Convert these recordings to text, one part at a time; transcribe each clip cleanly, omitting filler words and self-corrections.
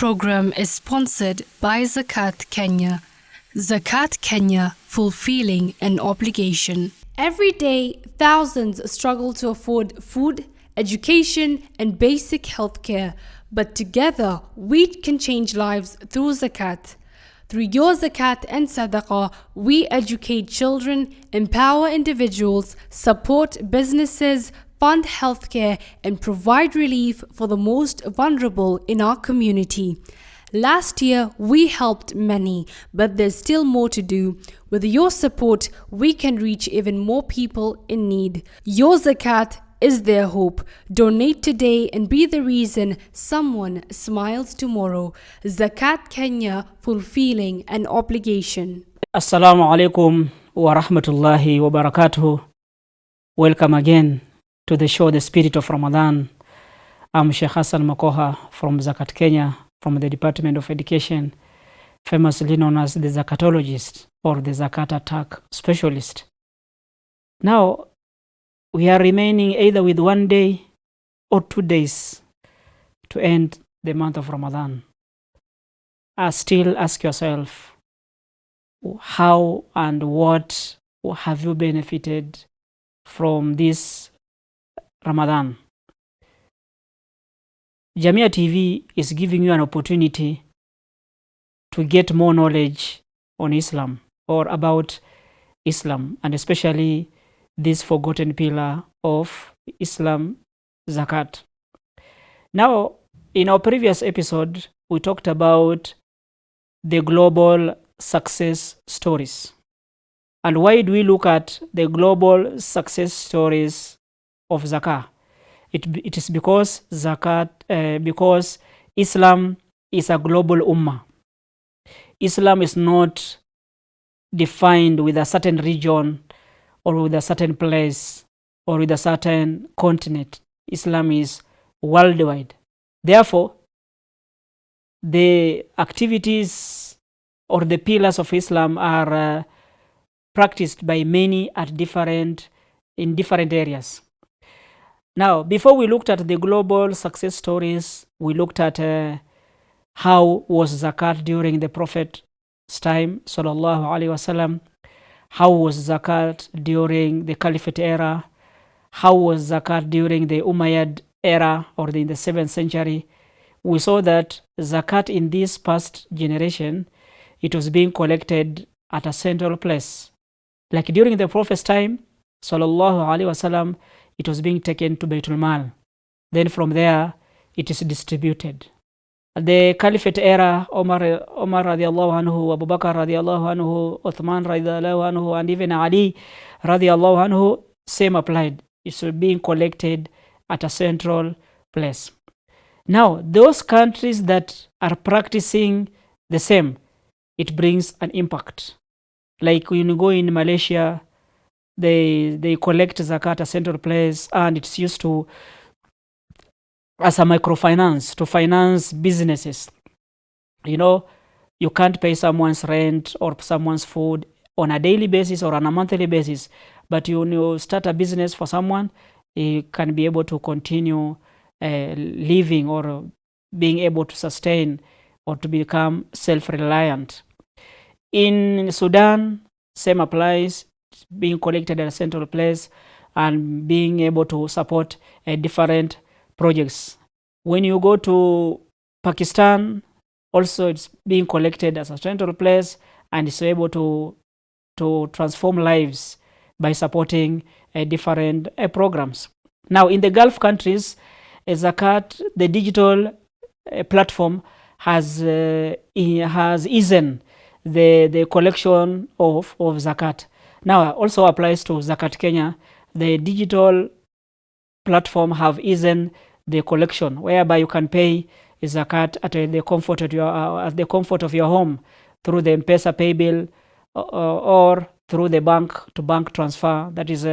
program is sponsored by Zakat Kenya. Zakat Kenya, fulfilling an obligation. Every day, thousands struggle to afford food, education, and basic healthcare. But together, we can change lives through zakat. Through your zakat and sadaqah, we educate children, empower individuals, support businesses, fund healthcare, and provide relief for the most vulnerable in our community. Last year, we helped many, but there's still more to do. With your support, we can reach even more people in need. Your zakat is their hope. Donate today and be the reason someone smiles tomorrow. Zakat Kenya, fulfilling an obligation. Assalamu alaikum wa rahmatullahi wa barakatuh. Welcome again to the show The Spirit of Ramadan. I'm Sheikh Hassan Makoha from Zakat Kenya, from the Department of Education, famously known as the Zakatologist or the Zakat Attack Specialist. Now, we are remaining either with 1 day or 2 days to end the month of Ramadan. Still ask yourself, how and what have you benefited from this Ramadan? Jamia TV is giving you an opportunity to get more knowledge on Islam or about Islam, and especially this forgotten pillar of Islam, Zakat. Now, in our previous episode, we talked about the global success stories. And why do we look at the global success stories of Zakat? It is because because Islam is a global ummah. Islam is not defined with a certain region or with a certain place or with a certain continent. Islam is worldwide. Therefore, the activities or the pillars of Islam are practiced by many in different areas. Now, before we looked at the global success stories, we looked at how was zakat during the Prophet's time, sallallahu alaihi wasallam. How was zakat during the Caliphate era? How was zakat during the Umayyad era or in the 7th century? We saw that zakat in this past generation, it was being collected at a central place. Like during the Prophet's time, sallallahu alaihi wasallam, it was being taken to Baitul Mal. Then from there, it is distributed. The Caliphate era, Omar radiallahu anhu, Abu Bakr radiallahu anhu, Uthman radiallahu anhu, and even Ali radiallahu anhu, same applied. It's being collected at a central place. Now, those countries that are practicing the same, it brings an impact. Like when you go in Malaysia, they collect zakat at a central place, and it's used to as a microfinance to finance businesses. You know, you can't pay someone's rent or someone's food on a daily basis or on a monthly basis, but you start a business for someone, you can be able to continue living or being able to sustain or to become self-reliant. In Sudan, same applies, being collected at a central place and being able to support different projects. When you go to Pakistan, also it's being collected as a central place and it's able to transform lives by supporting different programs. Now, in the Gulf countries, Zakat, the digital platform has easen the collection of Zakat. Now, also applies to Zakat Kenya. The digital platform have easen the collection, whereby you can pay zakat at the comfort of your home through the M-Pesa pay bill or through the bank-to-bank transfer. That is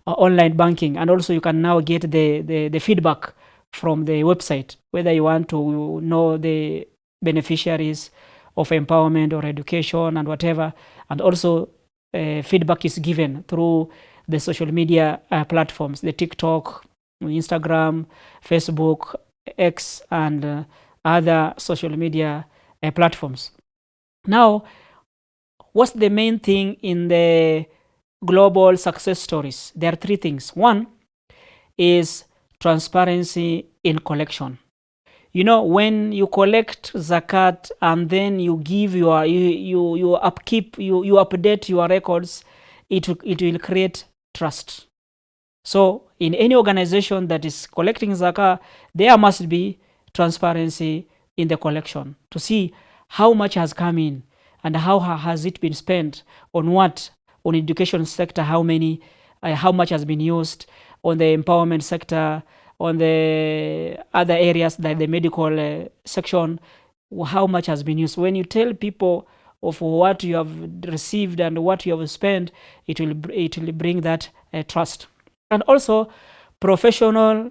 online banking, and also you can now get the feedback from the website, whether you want to know the beneficiaries of empowerment or education and whatever, and also feedback is given through the social media platforms, the TikTok, Instagram, Facebook, X, and other social media platforms. Now, what's the main thing in the global success stories? There are three things. One is transparency in collection. When you collect zakat and then you give you upkeep, you update your records, it will create trust. So in any organization that is collecting zakat, there must be transparency in the collection to see how much has come in and how has it been spent on what, on education sector, how much has been used, on the empowerment sector, on the other areas like the medical section, how much has been used. When you tell people of what you have received and what you have spent, it will bring that trust. And also professional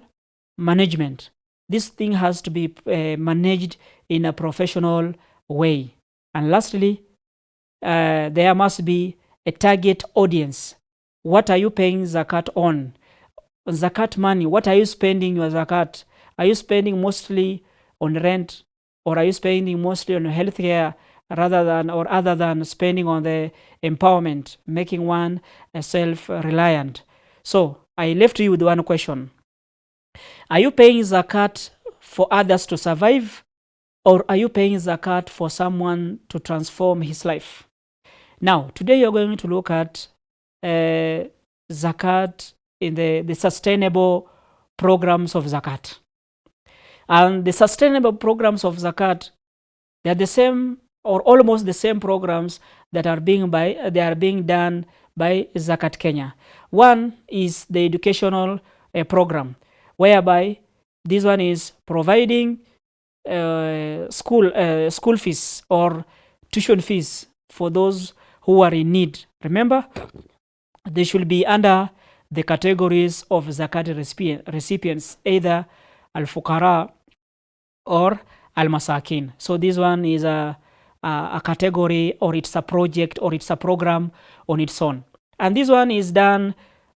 management. This thing has to be managed in a professional way. And lastly, there must be a target audience. What are you paying zakat on? Zakat money, what are you spending your zakat? Are you spending mostly on rent, or are you spending mostly on healthcare other than spending on the empowerment, making one self-reliant? So I left you with one question. Are you paying zakat for others to survive, or are you paying zakat for someone to transform his life? Now, today you're going to look at zakat in the sustainable programs of zakat. And the sustainable programs of zakat, they are the same or almost the same programs that are being done by Zakat Kenya. One is the educational program, whereby this one is providing school fees or tuition fees for those who are in need. Remember, they should be under the categories of zakat recipients, either al-fuqara or al-masakin. So this one is a category, or it's a project, or it's a program on its own. And this one is done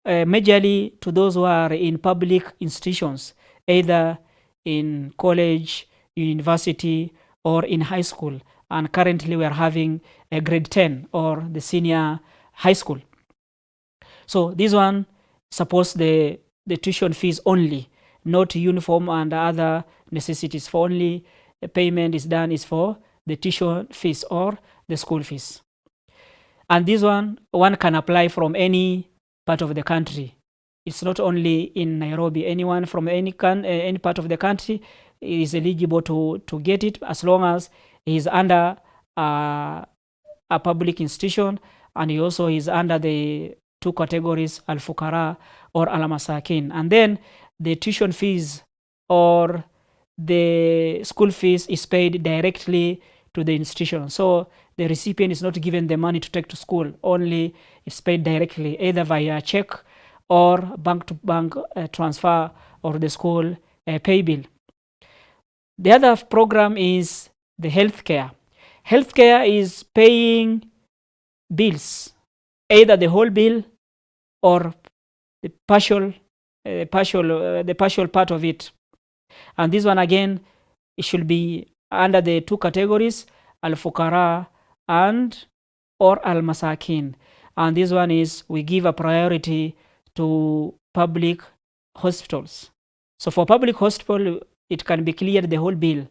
majorly to those who are in public institutions, either in college, university, or in high school. And currently we are having a grade 10 or the senior high school. So this one supports the tuition fees only, not uniform and other necessities. For only the payment is done is for the tuition fees or the school fees. And this one can apply from any part of the country. It's not only in Nairobi. Anyone from any part of the country is eligible to get it, as long as he is under a public institution, and he also is under the two categories, al-fuqara or al-masakin. And then the tuition fees or the school fees is paid directly to the institution. So the recipient is not given the money to take to school, only it's paid directly, either via check or bank-to-bank transfer, or the school pay bill. The other program is the healthcare. Healthcare is paying bills, either the whole bill or the partial part of it. And this one again, it should be under the two categories, al-fuqara and or al-masakin. And this one is, we give a priority to public hospitals. So for public hospital, it can be cleared the whole bill,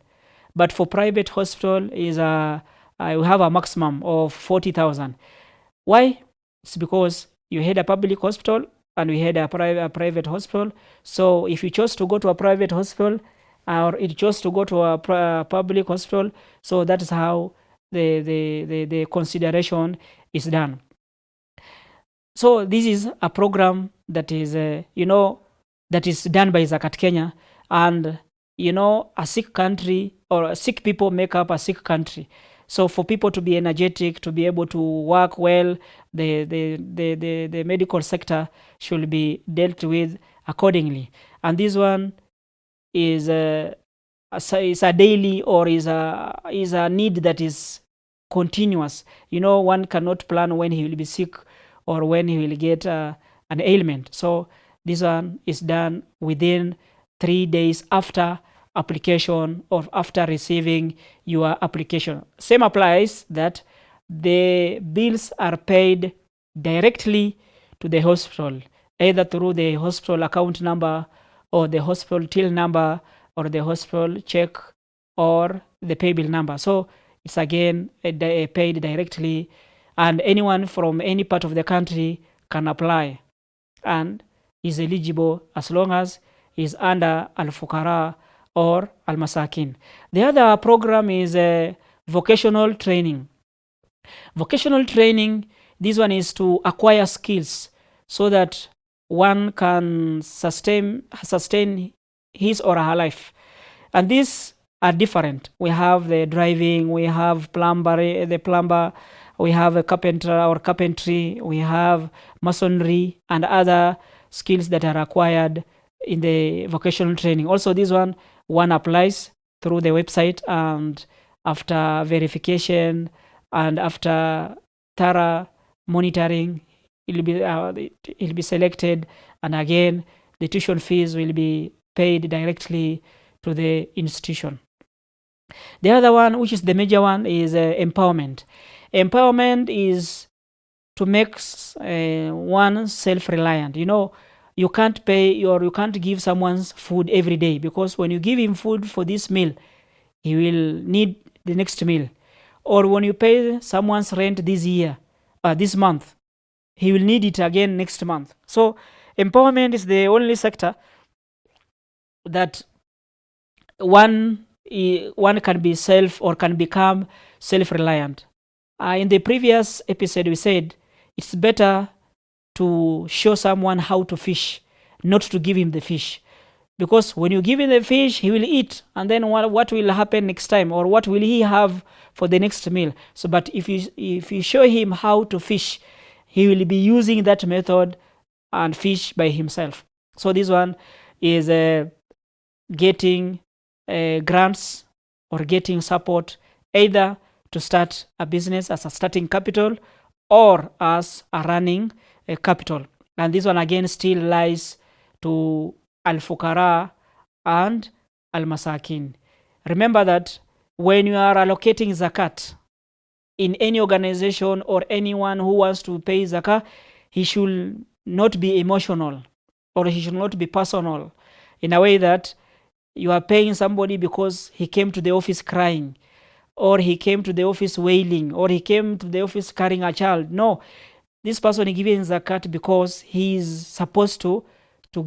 but for private hospital is we have a maximum of 40,000. Why? It's because you had a public hospital and we had a private hospital. So if you chose to go to a private hospital, or it chose to go to a public hospital, so that is how the consideration is done. So this is a program that is that is done by Zakat Kenya. And a sick country, or sick people make up a sick country. So for people to be energetic, to be able to work well, the medical sector should be dealt with accordingly. And this one is a daily, or is a need that is continuous. One cannot plan when he will be sick or when he will get an ailment. So this one is done within 3 days after application or after receiving your application. Same applies that the bills are paid directly to the hospital, either through the hospital account number or the hospital till number or the hospital check or the pay bill number. So it's again paid directly, and anyone from any part of the country can apply and is eligible as long as is under Al-Fuqara or Al-Masakin. The other program is vocational training. Vocational training, this one is to acquire skills so that one can sustain his or her life. And these are different. We have the driving, we have the plumber, we have a carpenter or carpentry, we have masonry and other skills that are acquired in the vocational training. Also, this one applies through the website, and after verification and after thorough monitoring, it'll be selected, and again the tuition fees will be paid directly to the institution. The other one, which is the major one, is empowerment. Empowerment is to make one self-reliant. You can't pay or you can't give someone's food every day, because when you give him food for this meal, he will need the next meal. Or when you pay someone's rent this month, he will need it again next month. So empowerment is the only sector that one can be can become self-reliant. In the previous episode, we said it's better to show someone how to fish, not to give him the fish. Because when you give him the fish, he will eat, and then what will happen next time, or what will he have for the next meal? So, but if you show him how to fish, he will be using that method and fish by himself. So this one is getting grants or getting support, either to start a business as a starting capital or as a running capital. And this one again still lies to Al-Fuqara and Al-Masakin. Remember that when you are allocating zakat in any organization or anyone who wants to pay zakat, he should not be emotional, or he should not be personal, in a way that you are paying somebody because he came to the office crying, or he came to the office wailing, or he came to the office carrying a child. No, this person is giving zakat because he is supposed to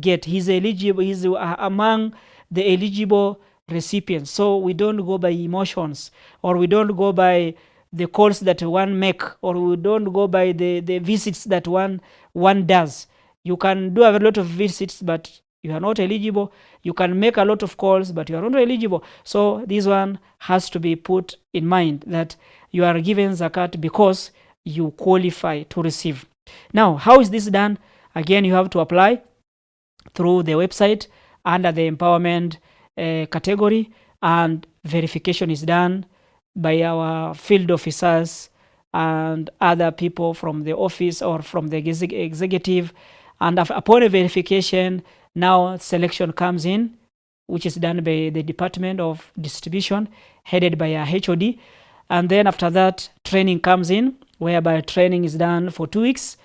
get. He's eligible. He's among the eligible recipients. So we don't go by emotions, or we don't go by the calls that one make, or we don't go by the visits that one does. You can do a lot of visits, but you are not eligible. You can make a lot of calls, but you are not eligible. So this one has to be put in mind, that you are given zakat because you qualify to receive. Now, how is this done? Again, you have to apply through the website under the empowerment category, and verification is done by our field officers and other people from the office or from the executive. And upon a verification, now selection comes in, which is done by the Department of Distribution, headed by a HOD. And then after that, training comes in, whereby training is done for 2 weeks.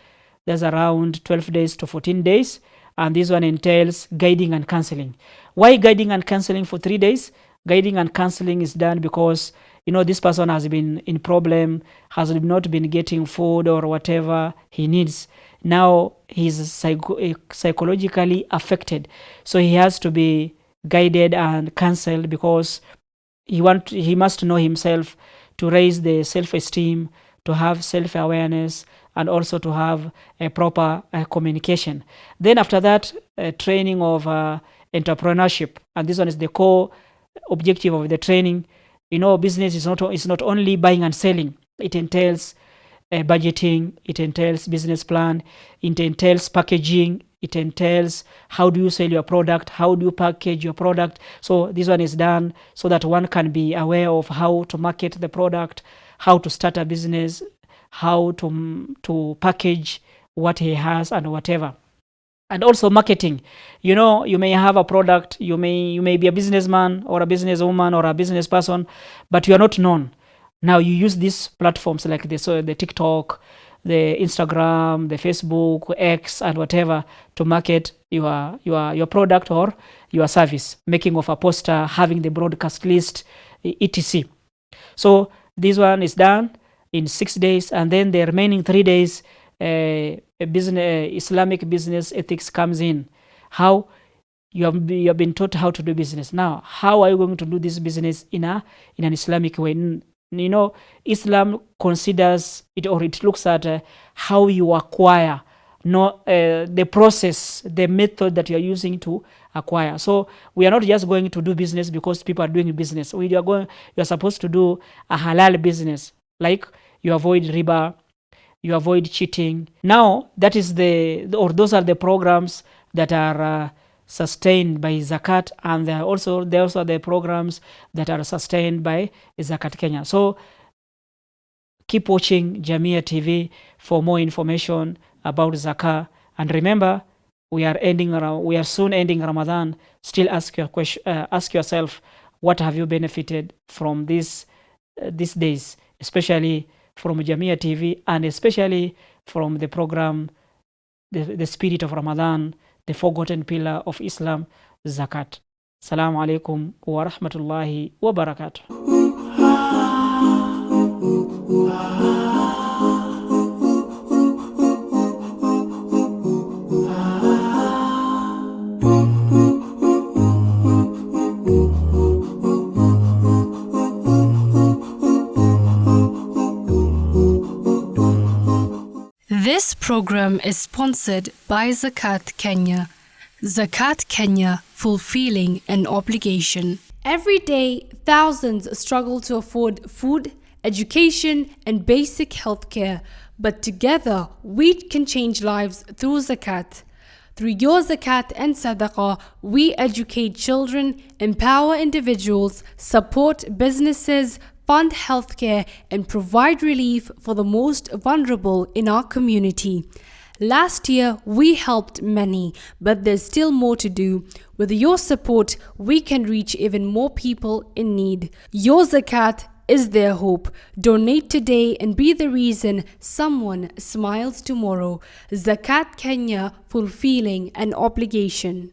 There's around 12 days to 14 days. And this one entails guiding and counseling. Why guiding and counseling for 3 days? Guiding and counseling is done because this person has been in problem, has not been getting food or whatever he needs. Now he's psychologically affected, so he has to be guided and counseled, because he must know himself, to raise the self-esteem, to have self-awareness, and also to have a proper communication. Then after that, training of entrepreneurship, and this one is the core objective of the training. Business is not only buying and selling. It entails budgeting, it entails business plan, it entails packaging, it entails how do you sell your product, how do you package your product. So this one is done so that one can be aware of how to market the product, how to start a business, how to package what he has and whatever. And also marketing. You may have a product, you may be a businessman or a businesswoman or a business person, but you are not known. Now you use these platforms like this, so the TikTok, the Instagram, the Facebook, X, and whatever, to market your product or your service, making of a poster, having the broadcast list, etc. So this one is done in 6 days, and then the remaining 3 days, Islamic business ethics comes in. How you have been taught how to do business. Now, how are you going to do this business in an Islamic way? Islam considers it, or it looks at how you acquire, not the process, the method that you are using to acquire. So we are not just going to do business because people are doing business. You are supposed to do a halal business, like you avoid riba, you avoid cheating. Now that is those are the programs that are sustained by Zakat, and there are also the programs that are sustained by Zakat Kenya. So keep watching Jamia TV for more information about Zakat. And remember, we are soon ending Ramadan. Still ask yourself, what have you benefited from these days, especially from Jamia TV, and especially from the program, the spirit of Ramadan, the forgotten pillar of Islam, Zakat. Assalamu alaikum wa rahmatullahi wa barakatuh. This program is sponsored by Zakat Kenya. Zakat Kenya, fulfilling an obligation. Every day, thousands struggle to afford food, education, and basic healthcare. But together, we can change lives through Zakat. Through your Zakat and Sadaqah, we educate children, empower individuals, support businesses, fund healthcare, and provide relief for the most vulnerable in our community. Last year, we helped many, but there's still more to do. With your support, we can reach even more people in need. Your Zakat is their hope. Donate today and be the reason someone smiles tomorrow. Zakat Kenya, fulfilling an obligation.